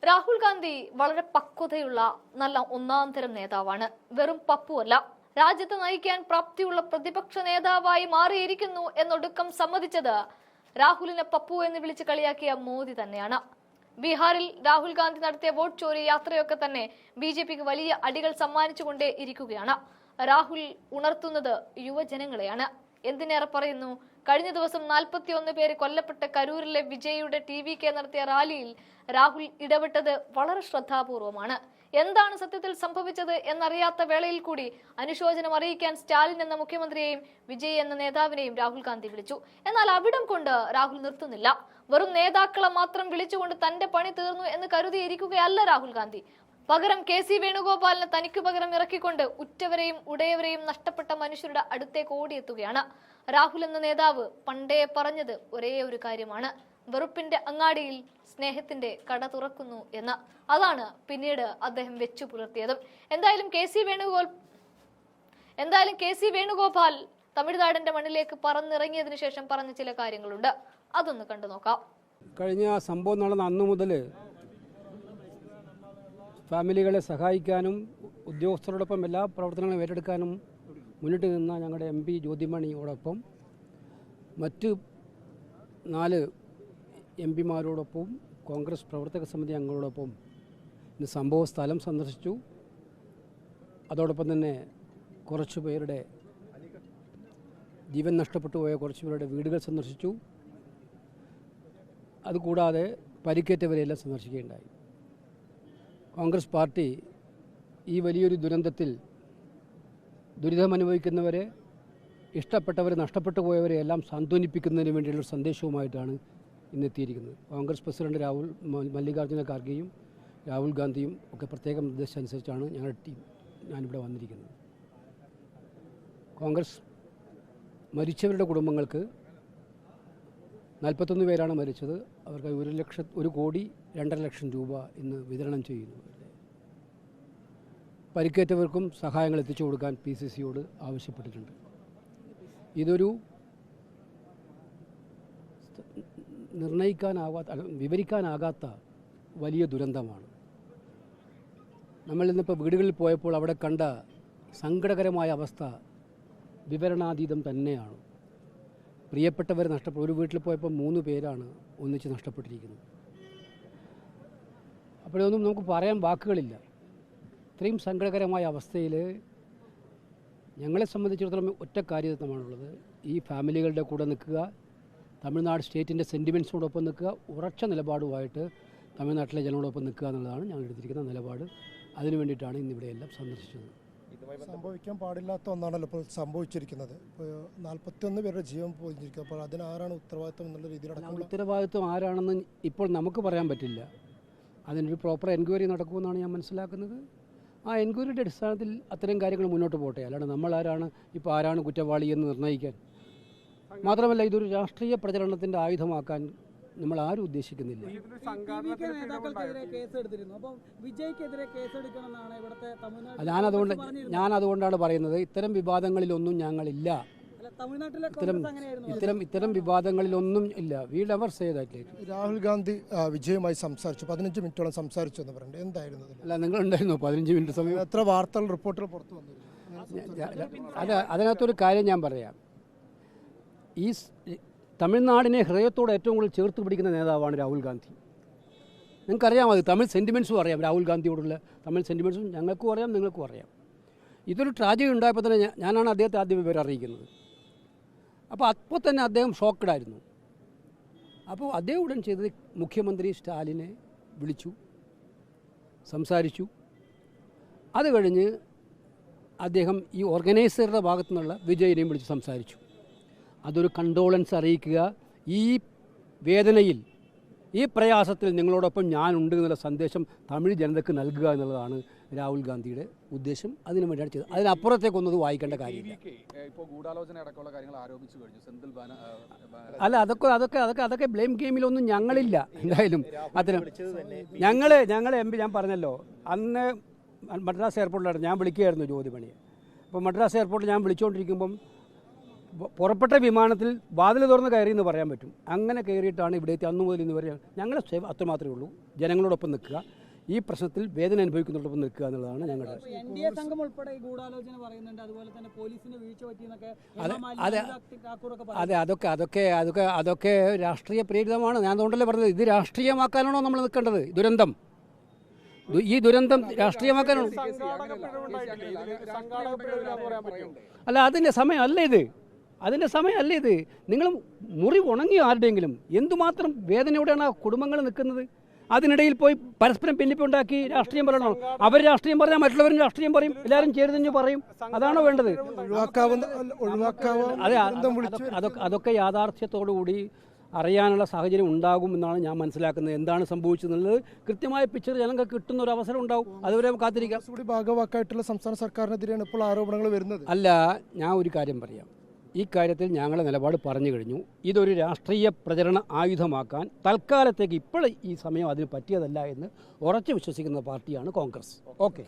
രാഹുൽ ഗാന്ധി വളരെ പക്വതയുള്ള നല്ല ഒന്നാം തരം നേതാവാണ്. വെറും പപ്പുവല്ല, രാജ്യത്തെ നയിക്കാൻ പ്രാപ്തിയുള്ള പ്രതിപക്ഷ നേതാവായി മാറിയിരിക്കുന്നു എന്നൊടുക്കം സമ്മതിച്ചത് രാഹുലിനെ പപ്പു എന്ന് വിളിച്ച് കളിയാക്കിയ മോദി തന്നെയാണ്. ബീഹാറിൽ രാഹുൽ ഗാന്ധി നടത്തിയ വോട്ട് ചോരി യാത്രയൊക്കെ തന്നെ ബിജെപിക്ക് വലിയ അടികൾ സമ്മാനിച്ചുകൊണ്ടേ ഇരിക്കുകയാണ്. രാഹുൽ ഉണർത്തുന്നത് യുവജനങ്ങളെയാണ്. എന്തിനേറെ പറയുന്നു, കഴിഞ്ഞ ദിവസം 41 പേര് കൊല്ലപ്പെട്ട കരൂരിലെ വിജയുടെ TVK നടത്തിയ റാലിയിൽ രാഹുൽ ഇടപെട്ടത് വളരെ ശ്രദ്ധാപൂർവമാണ്. എന്താണ് സത്യത്തിൽ സംഭവിച്ചത് എന്നറിയാത്ത വേളയിൽ കൂടി അനുശോചനം അറിയിക്കാൻ സ്റ്റാലിൻ എന്ന മുഖ്യമന്ത്രിയെയും വിജയ് എന്ന നേതാവിനെയും രാഹുൽ ഗാന്ധി വിളിച്ചു. എന്നാൽ അവിടം കൊണ്ട് രാഹുൽ നിർത്തുന്നില്ല. വെറും നേതാക്കളെ മാത്രം വിളിച്ചുകൊണ്ട് തന്റെ പണി തീർന്നു എന്ന് കരുതിയിരിക്കുകയല്ല രാഹുൽ ഗാന്ധി. പകരം KC വേണുഗോപാലിനെ തനിക്ക് പകരം ഇറക്കിക്കൊണ്ട് ഉറ്റവരെയും ഉടയവരെയും നഷ്ടപ്പെട്ട മനുഷ്യരുടെ അടുത്തേക്ക് ഓടിയെത്തുകയാണ്. രാഹുൽ എന്ന നേതാവ് പണ്ടേ പറഞ്ഞത് ഒരേ ഒരു കാര്യമാണ്: വെറുപ്പിന്റെ അങ്ങാടിയിൽ സ്നേഹത്തിന്റെ കട തുറക്കുന്നു എന്ന്. അതാണ് പിന്നീട് അദ്ദേഹം വെച്ചു പുലർത്തിയതും. എന്തായാലും KC വേണുഗോപാൽ തമിഴ്നാടിന്റെ മണ്ണിലേക്ക് പറന്നിറങ്ങിയതിനു ശേഷം പറഞ്ഞ ചില കാര്യങ്ങളുണ്ട്. അതൊന്ന് കണ്ടു നോക്കാം. കഴിഞ്ഞ സംഭവം നടന്ന അന്നു മുതൽ ഫാമിലികളെ സഹായിക്കാനും ഉദ്യോഗസ്ഥരോടൊപ്പം എല്ലാ പ്രവർത്തനങ്ങളും ഏറ്റെടുക്കാനും മുന്നിട്ട് നിന്ന ഞങ്ങളുടെ MP ജ്യോതിമണിയോടൊപ്പം മറ്റ് 4 MP മാരോടൊപ്പം കോൺഗ്രസ് പ്രവർത്തക സമിതി അംഗങ്ങളോടൊപ്പം ഇന്ന് സംഭവ സ്ഥലം സന്ദർശിച്ചു. അതോടൊപ്പം തന്നെ കുറച്ചു പേരുടെ ജീവൻ നഷ്ടപ്പെട്ടു പോയ കുറച്ചു പേരുടെ വീടുകൾ സന്ദർശിച്ചു. അതുകൂടാതെ പരിക്കേറ്റവരെയെല്ലാം സന്ദർശിക്കുകയുണ്ടായി. കോൺഗ്രസ് പാർട്ടി ഈ വലിയൊരു ദുരന്തത്തിൽ ദുരിതമനുഭവിക്കുന്നവരെ, ഇഷ്ടപ്പെട്ടവരെ, നഷ്ടപ്പെട്ടു പോയവരെ എല്ലാം സാന്ത്വനിപ്പിക്കുന്നതിന് വേണ്ടിയുള്ള സന്ദേശവുമായിട്ടാണ് ഇന്നെത്തിയിരിക്കുന്നത്. കോൺഗ്രസ് പ്രസിഡന്റ് മല്ലികാർജ്ജുന ഖാർഗെയും രാഹുൽ ഗാന്ധിയും ഒക്കെ പ്രത്യേക നിർദ്ദേശം അനുസരിച്ചാണ് ഞാനിവിടെ വന്നിരിക്കുന്നത്. കോൺഗ്രസ് മരിച്ചവരുടെ കുടുംബങ്ങൾക്ക് 41 പേരാണ് മരിച്ചത്. അവർക്ക് 1,02,00,000 രൂപ ഇന്ന് വിതരണം ചെയ്യുന്നു. പരിക്കേറ്റവർക്കും സഹായങ്ങൾ എത്തിച്ചു കൊടുക്കാൻ PCCയോട് ആവശ്യപ്പെട്ടിട്ടുണ്ട്. ഇതൊരു വിവരിക്കാനാകാത്ത വലിയ ദുരന്തമാണ്. നമ്മൾ ഇന്നിപ്പോൾ വീടുകളിൽ പോയപ്പോൾ അവിടെ കണ്ട സങ്കടകരമായ അവസ്ഥ വിവരണാതീതം തന്നെയാണ്. പ്രിയപ്പെട്ടവർ ഒരു വീട്ടിൽ പോയപ്പോൾ 3 പേരാണ് ഒന്നിച്ച് നഷ്ടപ്പെട്ടിരിക്കുന്നത്. അപ്പോഴൊന്നും നമുക്ക് പറയാൻ വാക്കുകളില്ല. ഇത്രയും സങ്കടകരമായ അവസ്ഥയിൽ ഞങ്ങളെ സംബന്ധിച്ചിടത്തോളം ഒറ്റ കാര്യമാണുള്ളത്: ഈ ഫാമിലികളുടെ കൂടെ നിൽക്കുക, തമിഴ്നാട് സ്റ്റേറ്റിൻ്റെ സെൻറ്റിമെൻറ്റ്സിനോടൊപ്പം നിൽക്കുക, ഉറച്ച നിലപാടുമായിട്ട് തമിഴ്നാട്ടിലെ ജനങ്ങളോടൊപ്പം നിൽക്കുക എന്നുള്ളതാണ് ഞങ്ങൾ എടുത്തിരിക്കുന്ന നിലപാട്. അതിനു വേണ്ടിയിട്ടാണ് ഇന്നിവിടെയെല്ലാം സന്ദർശിച്ചത്. സംഭവിക്കാൻ പാടില്ലാത്ത ഒന്നാണല്ലോ ഇപ്പോൾ സംഭവിച്ചിരിക്കുന്നത്. ഇപ്പോൾ 41 പേരുടെ ജീവൻ പോയിരിക്കും. അപ്പോൾ അതിനാരാണ് ഉത്തരവാദിത്വം എന്നുള്ള രീതിയിലാണ്. ഉത്തരവാദിത്വം ആരാണെന്ന് ഇപ്പോൾ നമുക്ക് പറയാൻ പറ്റില്ല. അതിനൊരു പ്രോപ്പർ എൻക്വയറി നടക്കുമെന്നാണ് ഞാൻ മനസ്സിലാക്കുന്നത്. ആ എൻക്വയറിയുടെ അടിസ്ഥാനത്തിൽ അത്തരം കാര്യങ്ങൾ മുന്നോട്ട് പോട്ടെ. അല്ലാണ്ട് ആരാണ് കുറ്റവാളി എന്ന് നിർണ്ണയിക്കാൻ. മാത്രമല്ല, ഇതൊരു രാഷ്ട്രീയ പ്രചരണത്തിൻ്റെ ആയുധമാക്കാൻ നമ്മൾ ആരും ഉദ്ദേശിക്കുന്നില്ല. ഞാനതുകൊണ്ടാണ് പറയുന്നത്, ഇത്തരം വിവാദങ്ങളിലൊന്നും ഞങ്ങളില്ല. ഇത്തരം വിവാദങ്ങളിലൊന്നും ഇല്ല. We never say that. Rahul Gandhi വിജയുമായി സംസാരിച്ചു, 15 മിനിറ്റോളം സംസാരിച്ചു എന്ന് പറയുന്നത് എന്തായിരുന്നു? അല്ല, നിങ്ങളുണ്ടായിരുന്നു 15 മിനിറ്റ് സമയം. എത്ര വാർത്തകൾ റിപ്പോർട്ടുകൾ പുറത്തു വന്നിരുന്നു? അതിനകത്തൊരു കാര്യം ഞാൻ പറയാം. ഈ തമിഴ്നാടിനെ ഹൃദയത്തോട് ഏറ്റവും കൂടുതൽ ചേർത്ത് പിടിക്കുന്ന നേതാവാണ് രാഹുൽ ഗാന്ധി. നിങ്ങൾക്കറിയാം, അത് തമിഴ് സെൻറ്റിമെൻറ്റ്സും അറിയാം. രാഹുൽ ഗാന്ധിയോടുള്ള തമിഴ് സെൻറ്റിമെൻറ്റ്സും ഞങ്ങൾക്കും അറിയാം, നിങ്ങൾക്കും അറിയാം. ഇതൊരു ട്രാജഡി ഉണ്ടായപ്പോൾ തന്നെ ഞാനാണ് അദ്ദേഹത്തെ ആദ്യം വിവരം അറിയിക്കുന്നത്. അപ്പോൾ തന്നെ അദ്ദേഹം ഷോക്കഡായിരുന്നു. അപ്പോൾ അദ്ദേഹം ഉടൻ ചെയ്തത് മുഖ്യമന്ത്രി സ്റ്റാലിനെ വിളിച്ചു, സംസാരിച്ചു. അത് കഴിഞ്ഞ് അദ്ദേഹം ഈ ഓർഗനൈസറുടെ ഭാഗത്തു നിന്നുള്ള വിജയനെയും വിളിച്ച് സംസാരിച്ചു. അതൊരു കണ്ടോളൻസ് അറിയിക്കുക, ഈ വേദനയിൽ, ഈ പ്രയാസത്തിൽ നിങ്ങളോടൊപ്പം ഞാനുണ്ട് എന്നുള്ള സന്ദേശം തമിഴ് ജനതയ്ക്ക് നൽകുക എന്നുള്ളതാണ് രാഹുൽ ഗാന്ധിയുടെ ഉദ്ദേശം. അതിനു വേണ്ടിയാണ് ചെയ്തത്. അതിനപ്പുറത്തേക്കൊന്നും വായിക്കേണ്ട കാര്യമില്ല. അല്ല, അതൊക്കെ ബ്ലെയിം ഗെയിമിലൊന്നും ഞങ്ങളില്ല. എന്തായാലും അത്തരം ഞങ്ങളെ MP, ഞാൻ പറഞ്ഞല്ലോ, അന്ന് മദ്രാസ് എയർപോർട്ടിലാണ് ഞാൻ വിളിക്കുകയായിരുന്നു ജ്യോതിമണിയെ. അപ്പോൾ മദ്രാസ് എയർപോർട്ടിൽ ഞാൻ വിളിച്ചുകൊണ്ടിരിക്കുമ്പം പുറപ്പെട്ട വിമാനത്തിൽ വാതിൽ തുറന്ന് കയറി എന്ന് പറയാൻ പറ്റും. അങ്ങനെ കയറിയിട്ടാണ് ഇവിടെ എത്തി. അന്നു മുതൽ ഇന്ന് വരെ ഞങ്ങളുടെ സേവ അത്രമാത്രമേ ഉള്ളൂ. ജനങ്ങളോടൊപ്പം നിൽക്കുക, ഈ പ്രശ്നത്തിൽ വേദന അനുഭവിക്കുന്നതോടൊപ്പം നിൽക്കുക എന്നുള്ളതാണ് ഞങ്ങളുടെ. NDA സംഘം ഉൾപ്പെടെ ഗൂഢാലോചന പറയുന്നുണ്ട്. അതുപോലെ തന്നെ പോലീസിന് വീഴ്ച പറ്റിയെന്നൊക്കെ അതൊക്കെ രാഷ്ട്രീയ പ്രേരിതമാണ്. ഞാൻ അതുകൊണ്ടല്ലേ പറഞ്ഞത്, ഇത് രാഷ്ട്രീയമാക്കാനാണോ നമ്മൾ നിൽക്കേണ്ടത്? ദുരന്തം, ഈ ദുരന്തം രാഷ്ട്രീയമാക്കാനാണോ? അല്ല, അതിൻ്റെ സമയമല്ല ഇത്. നിങ്ങൾ മുറി ഉണങ്ങി ആരുടെയെങ്കിലും എന്തുമാത്രം വേദനയോടെയാണ് ആ കുടുംബങ്ങൾ നിൽക്കുന്നത്. അതിനിടയിൽ പോയി പരസ്പരം ഭിന്നിപ്പുണ്ടാക്കി രാഷ്ട്രീയം പറയണോ? അവർ രാഷ്ട്രീയം പറഞ്ഞാൽ മറ്റുള്ളവരും രാഷ്ട്രീയം പറയും, എല്ലാവരും ചേർന്ന് പറയും. അതാണോ വേണ്ടത്? അതൊക്കെ യാഥാർത്ഥ്യത്തോടുകൂടി അറിയാനുള്ള സാഹചര്യം ഉണ്ടാകും എന്നാണ് ഞാൻ മനസ്സിലാക്കുന്നത്. എന്താണ് സംഭവിച്ചതെന്നുള്ളത് കൃത്യമായ പിക്ചർ ജനങ്ങൾക്ക് കിട്ടുന്ന ഒരു അവസരം ഉണ്ടാവും. അതുവരെ കാത്തിരിക്കാം. ഭാഗവാക്കായിട്ടുള്ള സംസ്ഥാന സർക്കാരിനെതിരെയാണ് ഇപ്പോൾ ആരോപണങ്ങൾ വരുന്നത്. അല്ല, ഞാൻ ഒരു കാര്യം പറയാം. ഈ കാര്യത്തിൽ ഞങ്ങളുടെ നിലപാട് പറഞ്ഞു കഴിഞ്ഞു. ഇതൊരു രാഷ്ട്രീയ പ്രചരണ ആയുധമാക്കാൻ തൽക്കാലത്തേക്ക് ഇപ്പോൾ ഈ സമയം അതിന് പറ്റിയതല്ല എന്ന് ഉറച്ചു വിശ്വസിക്കുന്ന പാർട്ടിയാണ് കോൺഗ്രസ്. ഓക്കെ.